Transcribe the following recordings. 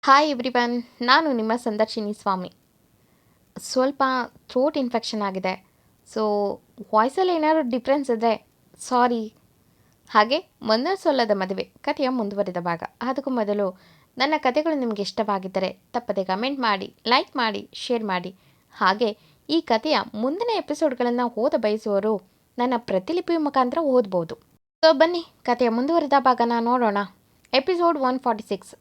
Hi everyone, ನಾನು ನಿಮ್ಮ ಸಂದರ್ಶಿನಿ ಸ್ವಾಮಿ. ಸ್ವಲ್ಪ ಥ್ರೋಟ್ ಇನ್ಫೆಕ್ಷನ್ ಆಗಿದೆ. ಸೊ ವಾಯ್ಸಲ್ಲಿ ಏನಾದರೂ ಡಿಫ್ರೆನ್ಸ್ ಇದ್ದರೆ ಸಾರಿ. ಹಾಗೆ ಮೊನ್ನೆ ಸೊಲ್ಲದ ಮದುವೆ ಕಥೆಯ ಮುಂದುವರಿದ ಭಾಗ. ಅದಕ್ಕೂ ಮೊದಲು ನನ್ನ ಕಥೆಗಳು ನಿಮಗೆ ಇಷ್ಟವಾಗಿದ್ದರೆ ತಪ್ಪದೆ ಕಮೆಂಟ್ ಮಾಡಿ, ಲೈಕ್ ಮಾಡಿ, ಶೇರ್ ಮಾಡಿ. ಹಾಗೆ ಈ ಕಥೆಯ ಮುಂದಿನ ಎಪಿಸೋಡ್ಗಳನ್ನು ಓದ ಬಯಸುವವರು ನನ್ನ ಪ್ರತಿಲಿಪಿ ಮುಖಾಂತರ ಓದ್ಬೋದು. ಸೊ ಬನ್ನಿ ಕಥೆಯ ಮುಂದುವರಿದ ಭಾಗನ ನೋಡೋಣ. ಎಪಿಸೋಡ್ 146.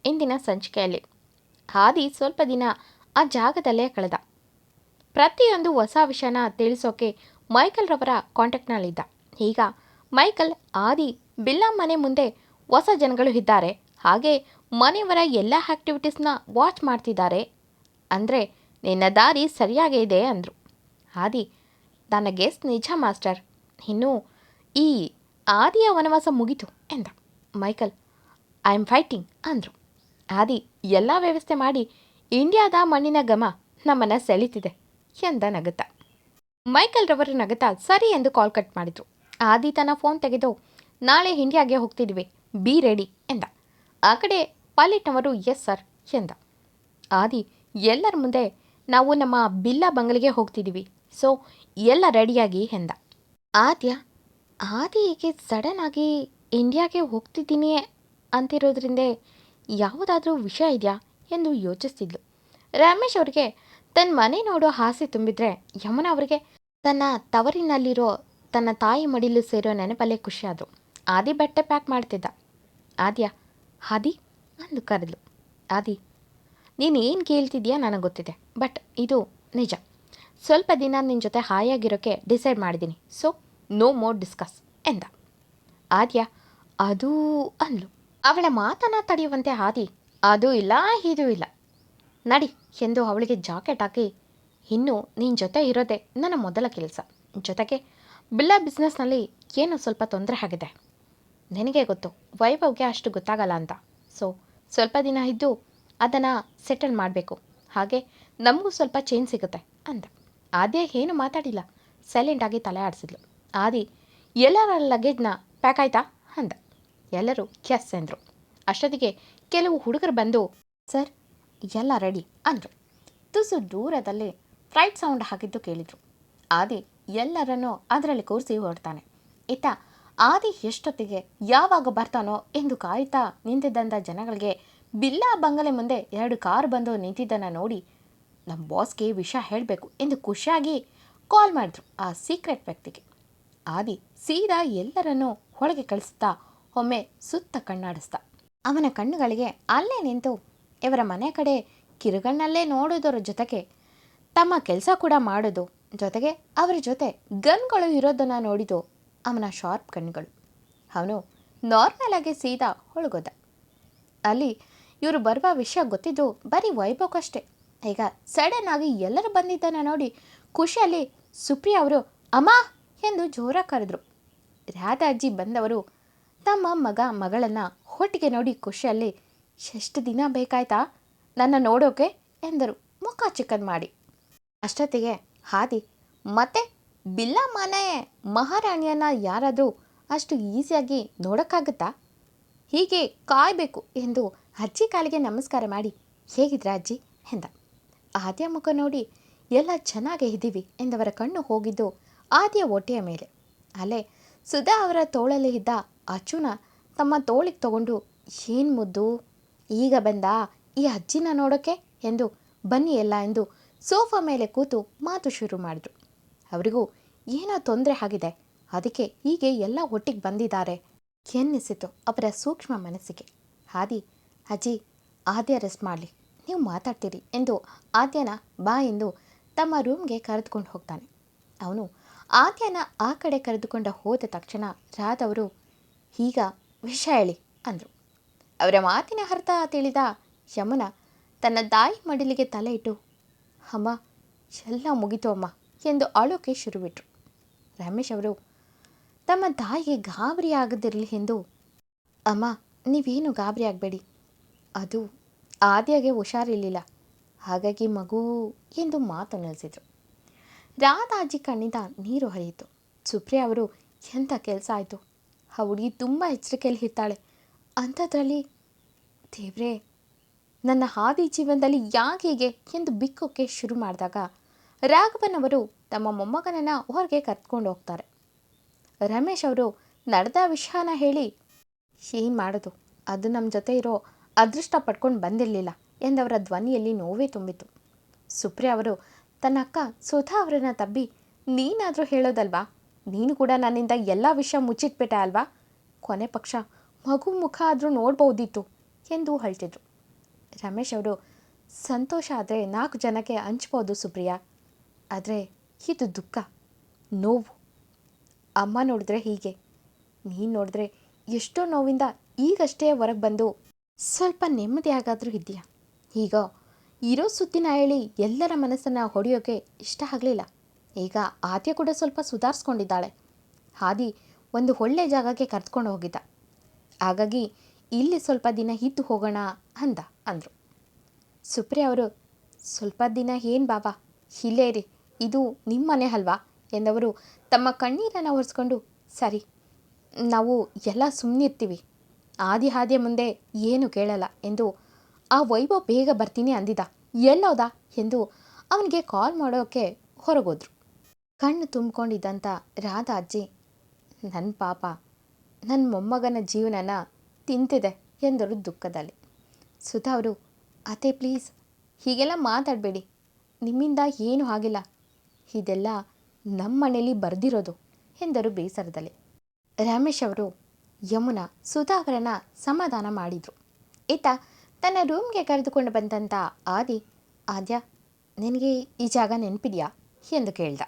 ಇಂದಿನ ಸಂಚಿಕೆಯಲ್ಲಿ ಆದಿ ಸ್ವಲ್ಪ ದಿನ ಆ ಜಾಗದಲ್ಲೇ ಕಳೆದ. ಪ್ರತಿಯೊಂದು ಹೊಸ ವಿಷಯನ ತಿಳಿಸೋಕೆ ಮೈಕಲ್ ರವರ ಕಾಂಟ್ಯಾಕ್ಟ್ನಲ್ಲಿದ್ದ. ಈಗ ಮೈಕಲ್ ಆದಿ ಬಿಲ್ಲಾ ಮನೆ ಮುಂದೆ ಹೊಸ ಜನಗಳು ಇದ್ದಾರೆ, ಹಾಗೆ ಮನೆಯವರ ಎಲ್ಲ ಆ್ಯಕ್ಟಿವಿಟೀಸ್ನ ವಾಚ್ ಮಾಡ್ತಿದ್ದಾರೆ, ಅಂದರೆ ನಿನ್ನ ದಾರಿ ಸರಿಯಾಗೇ ಇದೆ ಅಂದರು. ಆದಿ, ನನ್ನ ಗೆಸ್ ನಿಜ ಮಾಸ್ಟರ್, ಇನ್ನೂ ಈ ಆದಿಯ ವನವಾಸ ಮುಗಿತು ಎಂದ. ಮೈಕಲ್, ಐ ಆಮ್ ಫೈಟಿಂಗ್ ಅಂದರು. ಆದಿ, ಎಲ್ಲ ವ್ಯವಸ್ಥೆ ಮಾಡಿ ಇಂಡಿಯಾದ ಮಣ್ಣಿನ ಘಮ ನಮ್ಮನ್ನು ಸೆಳೀತಿದೆ ಎಂದ ನಗುತ್ತ. ಮೈಕಲ್ ರವರು ನಗುತ್ತಾ ಸರಿ ಎಂದು ಕಾಲ್ ಕಟ್ ಮಾಡಿದರು. ಆದಿ ತನ್ನ ಫೋನ್ ತೆಗೆದು, ನಾಳೆ ಇಂಡಿಯಾಗೆ ಹೋಗ್ತಿದ್ವಿ, ಬಿ ರೆಡಿ ಎಂದ. ಆ ಕಡೆ ಪೈಲಟ್ನವರು ಎಸ್ ಸರ್ ಎಂದ. ಆದಿ, ಎಲ್ಲರ ಮುಂದೆ ನಾವು ನಮ್ಮ ಬಿಲ್ಲಾ ಬಂಗಲೆಗೆ ಹೋಗ್ತಿದ್ದೀವಿ, ಸೊ ಎಲ್ಲ ರೆಡಿಯಾಗಿ ಎಂದ. ಆದಿ ಹೀಗೆ ಸಡನ್ ಆಗಿ ಇಂಡಿಯಾಗೆ ಹೋಗ್ತಿದ್ದೀನಿ ಅಂತಿರೋದ್ರಿಂದ ಯಾವುದಾದ್ರೂ ವಿಷಯ ಇದೆಯಾ ಎಂದು ಯೋಚಿಸ್ತಿದ್ಲು. ರಮೇಶ್ ಅವರಿಗೆ ತನ್ನ ಮನೆ ನೋಡೋ ಆಸೆ ತುಂಬಿದ್ರೆ ಯಮುನಾ ಅವರಿಗೆ ತನ್ನ ತವರಿನಲ್ಲಿರೋ ತನ್ನ ತಾಯಿ ಮಡಿಲು ಸೇರೋ ನೆನಪಲ್ಲೇ ಖುಷಿಯಾದರು. ಆದಿ ಬಟ್ಟೆ ಪ್ಯಾಕ್ ಮಾಡ್ತಿದ್ದ. ಆದಿ ಅಂದು ಕರೆದ್ಲು. ಆದಿ, ನೀನು ಏನು ಕೇಳ್ತಿದ್ಯಾ ನನಗೆ ಗೊತ್ತಿದೆ, ಬಟ್ ಇದು ನಿಜ. ಸ್ವಲ್ಪ ದಿನ ನಿನ್ನ ಜೊತೆ ಹಾಯಾಗಿರೋಕ್ಕೆ ಡಿಸೈಡ್ ಮಾಡಿದ್ದೀನಿ, ಸೊ ನೋ ಮೋರ್ ಡಿಸ್ಕಸ್ ಎಂದ. ಅದು ಅಂದ್ಲು. ಅವಳ ಮಾತನ್ನು ತಡೆಯುವಂತೆ ಆದಿ, ಅದೂ ಇಲ್ಲ ಇದೂ ಇಲ್ಲ, ನಡಿ ಎಂದು ಅವಳಿಗೆ ಜಾಕೆಟ್ ಹಾಕಿ, ಇನ್ನೂ ನಿನ್ನ ಜೊತೆ ಇರೋದೇ ನನ್ನ ಮೊದಲ ಕೆಲಸ, ಜೊತೆಗೆ ಬಿಲ್ಲಾ ಬಿಸ್ನೆಸ್ನಲ್ಲಿ ಏನೋ ಸ್ವಲ್ಪ ತೊಂದರೆ ಆಗಿದೆ, ನಿನಗೆ ಗೊತ್ತು, ವೈಭವ್ಗೆ ಅಷ್ಟು ಗೊತ್ತಾಗಲ್ಲ ಅಂತ, ಸೊ ಸ್ವಲ್ಪ ದಿನ ಇದ್ದು ಅದನ್ನು ಸೆಟಲ್ ಮಾಡಬೇಕು, ಹಾಗೆ ನಮಗೂ ಸ್ವಲ್ಪ ಚೇಂಜ್ ಸಿಗುತ್ತೆ ಅಂದ. ಆದ್ಯ ಏನು ಮಾತಾಡಿಲ್ಲ, ಸೈಲೆಂಟಾಗಿ ತಲೆ ಆಡಿಸಿದ್ಲು. ಆದಿ, ಎಲ್ಲರ ಲಗೇಜ್ನ ಪ್ಯಾಕ್ ಆಯ್ತಾ ಅಂದ. ಎಲ್ಲರೂ ಎಸ್ ಎಂದರು. ಅಷ್ಟೊತ್ತಿಗೆ ಕೆಲವು ಹುಡುಗರು ಬಂದು, ಸರ್ ಎಲ್ಲ ರೆಡಿ ಅಂದರು. ತುಸು ದೂರದಲ್ಲಿ ಫ್ಲೈಟ್ ಸೌಂಡ್ ಹಾಕಿದ್ದು ಕೇಳಿದರು. ಆದಿ ಎಲ್ಲರನ್ನೂ ಅದರಲ್ಲಿ ಕೂರಿಸಿ ಹೊರಡ್ತಾನೆ. ಇತ್ತ ಆದಿ ಎಷ್ಟೊತ್ತಿಗೆ ಯಾವಾಗ ಬರ್ತಾನೋ ಎಂದು ಕಾಯ್ತಾ ನಿಂತಿದ್ದಂಥ ಜನಗಳಿಗೆ ಬಿಲ್ಲಾ ಬಂಗಲೆ ಮುಂದೆ 2 ಕಾರ್ ಬಂದು ನಿಂತಿದ್ದನ್ನು ನೋಡಿ, ನಮ್ಮ ಬಾಸ್ಗೆ ವಿಷಯ ಹೇಳಬೇಕು ಎಂದು ಖುಷಿಯಾಗಿ ಕಾಲ್ ಮಾಡಿದ್ರು ಆ ಸೀಕ್ರೆಟ್ ವ್ಯಕ್ತಿಗೆ. ಆದಿ ಸೀದಾ ಎಲ್ಲರನ್ನೂ ಒಳಗೆ ಕಳಿಸ್ತಾ ಒಮ್ಮೆ ಸುತ್ತ ಕಣ್ಣಾಡಿಸ್ದ. ಅವನ ಕಣ್ಣುಗಳಿಗೆ ಅಲ್ಲೇ ನಿಂತು ಇವರ ಮನೆ ಕಡೆ ಕಿರುಗಣ್ಣಲ್ಲೇ ನೋಡೋದರ ಜೊತೆಗೆ ತಮ್ಮ ಕೆಲಸ ಕೂಡ ಮಾಡೋದು, ಜೊತೆಗೆ ಅವರ ಜೊತೆ ಗನ್ಗಳು ಇರೋದನ್ನು ನೋಡಿದ್ದು ಅವನ ಶಾರ್ಪ್ ಕಣ್ಣುಗಳು. ಅವನು ನಾರ್ಮಲ್ ಆಗಿ ಸೀದಾ ಒಳಗೋದ. ಅಲ್ಲಿ ಇವರು ಬರುವ ವಿಷಯ ಗೊತ್ತಿದ್ದು ಬರೀ ವೈಭವ್ಗಷ್ಟೇ. ಈಗ ಸಡನ್ ಆಗಿ ಎಲ್ಲರೂ ಬಂದಿದ್ದನ್ನು ನೋಡಿ ಖುಷಿಯಲ್ಲಿ ಸುಪ್ರಿಯಾ ಅವರು ಅಮ್ಮ ಎಂದು ಜೋರಾಗಿ ಕರೆದ್ರು. ರಾಧಾ ಅಜ್ಜಿ ಬಂದವರು ತಮ್ಮ ಮಗಳನ್ನು ಒಟ್ಟಿಗೆ ನೋಡಿ ಖುಷಿಯಲ್ಲಿ, ಎಷ್ಟು ದಿನ ಬೇಕಾಯ್ತಾ ನನ್ನ ನೋಡೋಕೆ ಎಂದರು ಮುಖ ಚಿಕ್ಕನ್ ಮಾಡಿ. ಅಷ್ಟೊತ್ತಿಗೆ ಆದಿ, ಮತ್ತೆ ಬಿಲ್ಲಾ ಮನೆ ಮಹಾರಾಣಿಯನ್ನು ಯಾರಾದರೂ ಅಷ್ಟು ಈಸಿಯಾಗಿ ನೋಡೋಕ್ಕಾಗುತ್ತಾ, ಹೀಗೆ ಕಾಯಬೇಕು ಎಂದು ಅಜ್ಜಿ ಕಾಲಿಗೆ ನಮಸ್ಕಾರ ಮಾಡಿ, ಹೇಗಿದ್ರ ಅಜ್ಜಿ ಎಂದ. ಆದ್ಯ ಮುಖ ನೋಡಿ, ಎಲ್ಲ ಚೆನ್ನಾಗೇ ಇದ್ದೀವಿ ಎಂದವರ ಕಣ್ಣು ಹೋಗಿದ್ದು ಆದಿಯ ಹೊಟ್ಟೆಯ ಮೇಲೆ. ಅಲ್ಲೇ ಸುಧಾ ಅವರ ತೋಳಲ್ಲಿ ಇದ್ದ ಅಚ್ಚುನ ತಮ್ಮ ತೋಳಿಗೆ ತಗೊಂಡು, ಏನು ಮುದ್ದು, ಈಗ ಬಂದ ಈ ಅಜ್ಜಿನ ನೋಡೋಕ್ಕೆ ಎಂದು ಬನ್ನಿ ಎಲ್ಲ ಎಂದು ಸೋಫಾ ಮೇಲೆ ಕೂತು ಮಾತು ಶುರು ಮಾಡಿದ್ರು. ಅವರಿಗೂ ಏನೋ ತೊಂದರೆ ಆಗಿದೆ, ಅದಕ್ಕೆ ಹೀಗೆ ಎಲ್ಲ ಒಟ್ಟಿಗೆ ಬಂದಿದ್ದಾರೆ ಎನ್ನಿಸಿತು ಅವರ ಸೂಕ್ಷ್ಮ ಮನಸ್ಸಿಗೆ. ಅಜ್ಜಿ ಆದ್ಯ ರೆಸ್ಟ್ ಮಾಡಲಿ, ನೀವು ಮಾತಾಡ್ತೀರಿ ಎಂದು ಆದ್ಯನ ಬಾ ಎಂದು ತಮ್ಮ ರೂಮ್ಗೆ ಕರೆದುಕೊಂಡು ಹೋಗ್ತಾನೆ. ಅವನು ಆದ್ಯನ ಆ ಕಡೆ ಕರೆದುಕೊಂಡು ಹೋದ ತಕ್ಷಣ ರಾಧವರು, ಈಗ ವಿಷಯ ಹೇಳಿ ಅಂದರು. ಅವರ ಮಾತಿನ ಅರ್ಥ ತಿಳಿದ ಯಮುನಾ ತನ್ನ ತಾಯಿ ಮಡಿಲಿಗೆ ತಲೆ ಇಟ್ಟು, ಅಮ್ಮ ಎಲ್ಲ ಮುಗಿತು ಅಮ್ಮ ಎಂದು ಅಳೋಕೆ ಶುರುಬಿಟ್ರು. ರಮೇಶ್ ಅವರು ತಮ್ಮ ತಾಯಿಗೆ ಗಾಬರಿ ಆಗದಿರಲಿ ಎಂದು, ಅಮ್ಮ ನೀವೇನು ಗಾಬರಿ ಆಗಬೇಡಿ, ಅದು ಆದ್ಯಗೆ ಹುಷಾರಿರಲಿಲ್ಲ, ಹಾಗಾಗಿ ಮಗು ಎಂದು ಮಾತು ನಿಲ್ಲಿಸಿದರು. ರಾಧಾ ಅಜ್ಜಿ ಕಣ್ಣಿಂದ ನೀರು ಹರಿಯಿತು. ಸುಪ್ರಿಯಾ ಅವರು, ಎಂಥ ಕೆಲಸ ಆಯಿತು, ಆ ಹುಡುಗಿ ತುಂಬ ಎಚ್ಚರಿಕೆಯಲ್ಲಿ ಇರ್ತಾಳೆ, ಅಂಥದ್ರಲ್ಲಿ ದೇವ್ರೇ ನನ್ನ ಹಾದಿ ಜೀವನದಲ್ಲಿ ಯಾಕೆ ಹೀಗೆ ಎಂದು ಬಿಕ್ಕೋಕ್ಕೆ ಶುರು ಮಾಡಿದಾಗ ರಾಘವನ್ ಅವರು ತಮ್ಮ ಮೊಮ್ಮಗನನ್ನು ಹೊರಗೆ ಕರ್ಕೊಂಡು ಹೋಗ್ತಾರೆ. ರಮೇಶ್ ಅವರು ನಡೆದ ವಿಷಯನ ಹೇಳಿ, ಏನು ಮಾಡೋದು, ಅದು ನಮ್ಮ ಜೊತೆ ಇರೋ ಅದೃಷ್ಟ ಪಡ್ಕೊಂಡು ಬಂದಿರಲಿಲ್ಲ ಎಂದವರ ಧ್ವನಿಯಲ್ಲಿ ನೋವೇ ತುಂಬಿತು. ಸುಪ್ರಿಯಾ ಅವರು ತನ್ನ ಅಕ್ಕ ಸುಧಾ ಅವರನ್ನು ತಬ್ಬಿ, ನೀನಾದರೂ ಹೇಳೋದಲ್ವಾ, ನೀನು ಕೂಡ ನನ್ನಿಂದ ಎಲ್ಲ ವಿಷಯ ಮುಚ್ಚಿಟ್ಬಿಟ್ಟೆ ಅಲ್ವಾ, ಕೊನೆ ಪಕ್ಷ ಮಗು ಮುಖ ಆದರೂ ನೋಡ್ಬೋದಿತ್ತು ಎಂದು ಹೇಳ್ತಿದ್ರು. ರಮೇಶ್ ಅವರು, ಸಂತೋಷ ಆದರೆ 4 ಜನಕ್ಕೆ ಹಂಚ್ಬೋದು ಸುಪ್ರಿಯಾ, ಆದರೆ ಇದು ದುಃಖ, ನೋವು. ಅಮ್ಮ ನೋಡಿದ್ರೆ ಹೀಗೆ, ನೀನು ನೋಡಿದ್ರೆ ಎಷ್ಟೋ ನೋವಿಂದ ಈಗಷ್ಟೇ ಹೊರಗೆ ಬಂದು ಸ್ವಲ್ಪ ನೆಮ್ಮದಿಯಾಗಾದರೂ ಇದೆಯಾ. ಈಗ ಇರೋ ಸುದ್ದಿನ ಹೇಳಿ ಎಲ್ಲರ ಮನಸ್ಸನ್ನು ಹೊಡೆಯೋಕ್ಕೆ ಇಷ್ಟ ಆಗಲಿಲ್ಲ. ಈಗ ಆದ್ಯ ಕೂಡ ಸ್ವಲ್ಪ ಸುಧಾರಿಸ್ಕೊಂಡಿದ್ದಾಳೆ. ಹಾದಿ ಒಂದು ಒಳ್ಳೆ ಜಾಗಕ್ಕೆ ಕರೆದುಕೊಂಡು ಹೋಗಿದ್ದ, ಹಾಗಾಗಿ ಇಲ್ಲಿ ಸ್ವಲ್ಪ ದಿನ ಇದ್ದು ಹೋಗೋಣ ಅಂದರು. ಸುಪ್ರಿಯಾ ಅವರು, ಸ್ವಲ್ಪ ದಿನ ಏನು ಬಾಬಾ, ಇಲ್ಲೇ ಇರಿ, ಇದು ನಿಮ್ಮ ಮನೆ ಅಲ್ವಾ ಎಂದವರು ತಮ್ಮ ಕಣ್ಣೀರನ್ನು ಒರೆಸ್ಕೊಂಡು, ಸರಿ ನಾವು ಎಲ್ಲ ಸುಮ್ಮನಿರ್ತೀವಿ, ಹಾದಿಯ ಮುಂದೆ ಏನು ಕೇಳಲ್ಲ ಎಂದು ಆ ವೈಭವ್ ಬೇಗ ಬರ್ತೀನಿ ಅಂದಿದ್ದ, ಎಲ್ಲೋದ ಎಂದು ಅವನಿಗೆ ಕಾಲ್ ಮಾಡೋಕ್ಕೆ ಹೊರಗೋದ್ರು. ಕಣ್ಣು ತುಂಬಿಕೊಂಡಿದ್ದಂಥ ರಾಧಾ ಅಜ್ಜಿ, ನನ್ನ ಪಾಪ ನನ್ನ ಮೊಮ್ಮಗನ ಜೀವನನ ತಿಂತಿದೆ ಎಂದರು ದುಃಖದಲ್ಲಿ. ಸುಧಾ ಅವರು, ಅತ್ತೆ ಪ್ಲೀಸ್ ಹೀಗೆಲ್ಲ ಮಾತಾಡಬೇಡಿ, ನಿಮ್ಮಿಂದ ಏನೂ ಆಗಿಲ್ಲ, ಇದೆಲ್ಲ ನಮ್ಮ ಮನೇಲಿ ಬರೆದಿರೋದು ಎಂದರು ಬೇಸರದಲ್ಲಿ. ರಮೇಶ್ ಅವರು ಯಮುನಾ ಸುಧಾ ಅವರನ್ನು ಸಮಾಧಾನ ಮಾಡಿದರು. ಈತ ತನ್ನ ರೂಮ್ಗೆ ಕರೆದುಕೊಂಡು ಬಂದಂಥ ಆದ್ಯ ನಿನಗೆ ಈ ಜಾಗ ನೆನಪಿದೆಯಾ ಎಂದು ಕೇಳ್ದ.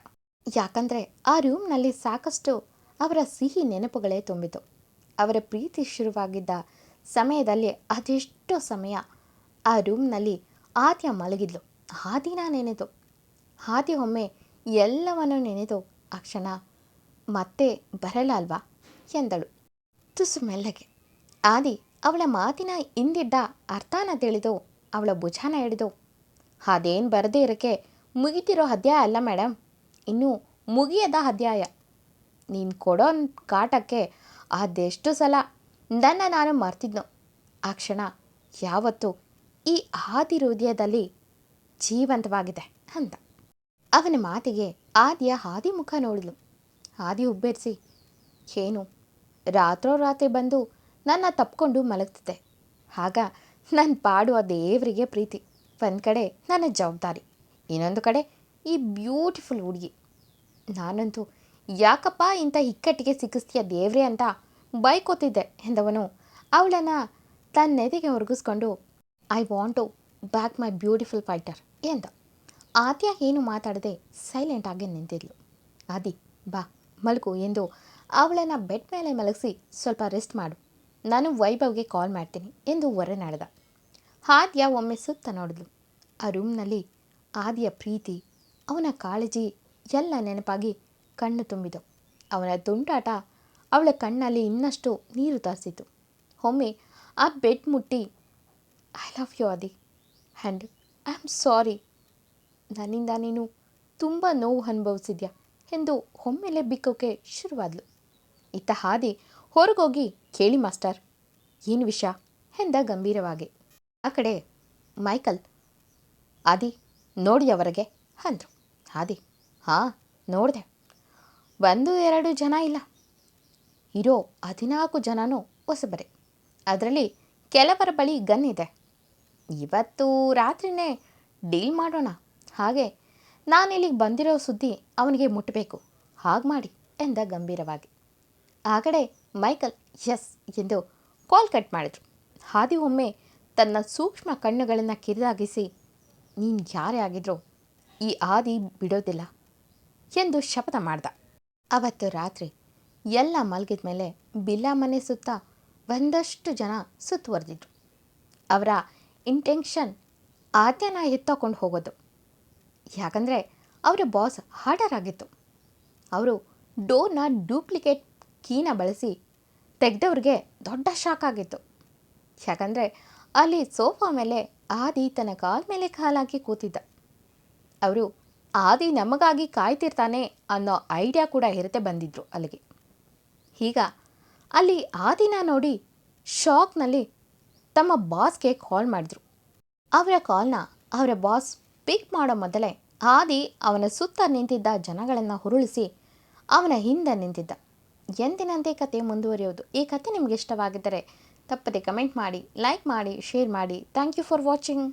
ಯಾಕಂದರೆ ಆ ರೂಮ್ನಲ್ಲಿ ಸಾಕಷ್ಟು ಅವರ ಸಿಹಿ ನೆನಪುಗಳೇ ತುಂಬಿತು. ಅವರ ಪ್ರೀತಿ ಶುರುವಾಗಿದ್ದ ಸಮಯದಲ್ಲಿ ಅದೆಷ್ಟೋ ಸಮಯ ಆ ರೂಮ್ನಲ್ಲಿ ಆದ್ಯ ಮಲಗಿದ್ಲು. ಆದಿನ ನೆನೆದು, ಆದಿ ಒಮ್ಮೆ ಎಲ್ಲವನ್ನು ನೆನೆದು ಆ ಕ್ಷಣ ಮತ್ತೆ ಬರಲ್ಲ ಅಲ್ವಾ ಎಂದಳು ತುಸು ಮೆಲ್ಲಗೆ. ಆದಿ ಅವಳ ಮಾತಿನ ಹಿಂದಿದ್ದ ಅರ್ಥನ ತಿಳಿದು ಅವಳ ಭುಜಾನ ಹಿಡಿದು, ಅದೇನು ಬರದೇ ಇರೋಕ್ಕೆ ಮುಗಿತಿರೋ ಅಧ್ಯಾಯ ಅಲ್ಲ ಮೇಡಮ್, ಇನ್ನೂ ಮುಗಿಯದ ಅಧ್ಯಾಯ. ನೀನು ಕೊಡೋ ಕಾಟಕ್ಕೆ ಅದೆಷ್ಟು ಸಲ ನಾನು ಮರ್ತಿದ್ನೋ ಆ ಕ್ಷಣ ಯಾವತ್ತೂ ಈ ಆದಿ ಹೃದಯದಲ್ಲಿ ಜೀವಂತವಾಗಿದೆ ಅಂತ. ಅವನ ಮಾತಿಗೆ ಆದಿಯ ಆದಿ ಮುಖ ನೋಡಿದ್ಲು. ಆದಿ ಉಬ್ಬೇರಿಸಿ, ಏನು ರಾತ್ರೋರಾತ್ರಿ ಬಂದು ನನ್ನ ತಪ್ಕೊಂಡು ಮಲಗ್ತಿದ್ದೆ, ಆಗ ನನ್ನ ಪಾಡುವ ದೇವರಿಗೆ ಪ್ರೀತಿ, ಒಂದು ಕಡೆ ನನ್ನ ಜವಾಬ್ದಾರಿ, ಇನ್ನೊಂದು ಕಡೆ ಈ ಬ್ಯೂಟಿಫುಲ್ ಹುಡುಗಿ. ನಾನಂತೂ ಯಾಕಪ್ಪ ಇಂಥ ಇಕ್ಕಟ್ಟಿಗೆ ಸಿಕ್ಕಿಸ್ತೀಯ ದೇವ್ರೆ ಅಂತ ಬೈಕೋತಿದ್ದೆ ಎಂದವನು ಅವಳನ್ನು ತನ್ನೆದೆಗೆ ಒರಗಿಸ್ಕೊಂಡು, I want to back my beautiful fighter ಎಂದ. ಆದ್ಯ ಏನು ಮಾತಾಡದೆ ಸೈಲೆಂಟಾಗಿ ನಿಂತಿದ್ಲು. ಆದಿ ಬಾ ಮಲಗು ಎಂದು ಅವಳನ್ನು ಬೆಡ್ ಮೇಲೆ ಮಲಗಿಸಿ, ಸ್ವಲ್ಪ ರೆಸ್ಟ್ ಮಾಡು, ನಾನು ವೈಭವ್ಗೆ ಕಾಲ್ ಮಾಡ್ತೀನಿ ಎಂದು ಹೊರ ನಡೆದ. ಆದ್ಯ ಒಮ್ಮೆ ಸುತ್ತ ನೋಡಿದ್ಲು. ಆ ರೂಮ್ನಲ್ಲಿ ಆದಿಯ ಪ್ರೀತಿ, ಅವನ ಕಾಳಜಿ ಎಲ್ಲ ನೆನಪಾಗಿ ಕಣ್ಣು ತುಂಬಿದವು. ಅವನ ತುಂಟಾಟ ಅವಳ ಕಣ್ಣಲ್ಲಿ ಇನ್ನಷ್ಟು ನೀರು ತರಿಸಿತು. ಒಮ್ಮೆ ಆ ಬೆಡ್ ಮುಟ್ಟಿ, I love you Adi and I am sorry, ನನ್ನಿಂದ ನೀನು ತುಂಬ ನೋವು ಅನುಭವಿಸಿದ್ಯಾ ಎಂದು ಒಮ್ಮೆಲೆ ಬಿಕ್ಕೋಕೆ ಶುರುವಾದ್ಲು. ಇತ್ತ ಹಾದಿ ಹೊರಗೋಗಿ, ಕೇಳಿ ಮಾಸ್ಟರ್ ಏನು ವಿಷಯ ಎಂದ ಗಂಭೀರವಾಗಿ. ಆ ಕಡೆ ಮೈಕಲ್, ಆದಿ ನೋಡಿ ಅವರಿಗೆ ಅಂದರು. ಆದಿ, ಹಾಂ ನೋಡಿದೆ, 1-2 ಜನ ಇಲ್ಲ, ಇರೋ 14 ಜನನೂ ಹೊಸಬರೆ, ಅದರಲ್ಲಿ ಕೆಲವರ ಬಳಿ ಗನ್ ಇದೆ. ಇವತ್ತು ರಾತ್ರಿನೇ ಡೀಲ್ ಮಾಡೋಣ, ಹಾಗೆ ನಾನಿಲ್ಲಿಗೆ ಬಂದಿರೋ ಸುದ್ದಿ ಅವನಿಗೆ ಮುಟ್ಟಬೇಕು, ಹಾಗೆ ಮಾಡಿ ಎಂದ ಗಂಭೀರವಾಗಿ. ಆ ಕಡೆ ಮೈಕಲ್ ಎಸ್ ಎಂದು ಕಾಲ್ ಕಟ್ ಮಾಡಿದ್ರು. ಹಾದಿ ಒಮ್ಮೆ ತನ್ನ ಸೂಕ್ಷ್ಮ ಕಣ್ಣುಗಳನ್ನು ಕಿರಿದಾಗಿಸಿ, ನೀನು ಯಾರೇ ಆಗಿದ್ರೂ ಈ ಆದಿ ಬಿಡೋದಿಲ್ಲ ಎಂದು ಶಪಥ ಮಾಡ್ದ. ಅವತ್ತು ರಾತ್ರಿ ಎಲ್ಲ ಮಲಗಿದ ಮೇಲೆ ಬಿಲ್ಲಾ ಮನೆ ಸುತ್ತ ಒಂದಷ್ಟು ಜನ ಸುತ್ತುವರೆದಿದ್ರು. ಅವರ ಇಂಟೆನ್ಷನ್ ಆದ್ಯನ ಎತ್ತಕೊಂಡು ಹೋಗೋದು. ಯಾಕಂದರೆ ಅವರ ಬಾಸ್ ಆರ್ಡರ್ ಆಗಿತ್ತು. ಅವರು ಡೋರ್ನ ಡೂಪ್ಲಿಕೇಟ್ ಕೀನ ಬಳಸಿ ತೆಗೆದವ್ರಿಗೆ ದೊಡ್ಡ ಶಾಕ್ ಆಗಿತ್ತು. ಯಾಕಂದರೆ ಅಲ್ಲಿ ಸೋಫಾ ಮೇಲೆ ಆದಿ ತನ್ನ ಕಾಲ ಮೇಲೆ ಕಾಲಾಕಿ ಕೂತಿದ್ದ. ಅವರು ಆದಿ ನಮಗಾಗಿ ಕಾಯ್ತಿರ್ತಾನೆ ಅನ್ನೋ ಐಡಿಯಾ ಕೂಡ ಇರತ್ತೆ ಬಂದಿದ್ರು ಅಲ್ಲಿಗೆ. ಈಗ ಅಲ್ಲಿ ಆದಿನ ನೋಡಿ ಶಾಕ್ನಲ್ಲಿ ತಮ್ಮ ಬಾಸ್ಗೆ ಕಾಲ್ ಮಾಡಿದ್ರು. ಅವರ ಕಾಲ್ನ ಅವರ ಬಾಸ್ ಪಿಕ್ ಮಾಡೋ ಮೊದಲೇ ಆದಿ ಅವನ ಸುತ್ತ ನಿಂತಿದ್ದ ಜನಗಳನ್ನು ಹುರುಳಿಸಿ ಅವನ ಹಿಂದೆ ನಿಂತಿದ್ದ. ಎಂದಿನಂತೆ ಕತೆ ಮುಂದುವರಿಯೋದು. ಈ ಕತೆ ನಿಮಗೆ ಇಷ್ಟವಾಗಿದ್ದರೆ ತಪ್ಪದೆ ಕಮೆಂಟ್ ಮಾಡಿ, ಲೈಕ್ ಮಾಡಿ, ಶೇರ್ ಮಾಡಿ. Thank you for watching.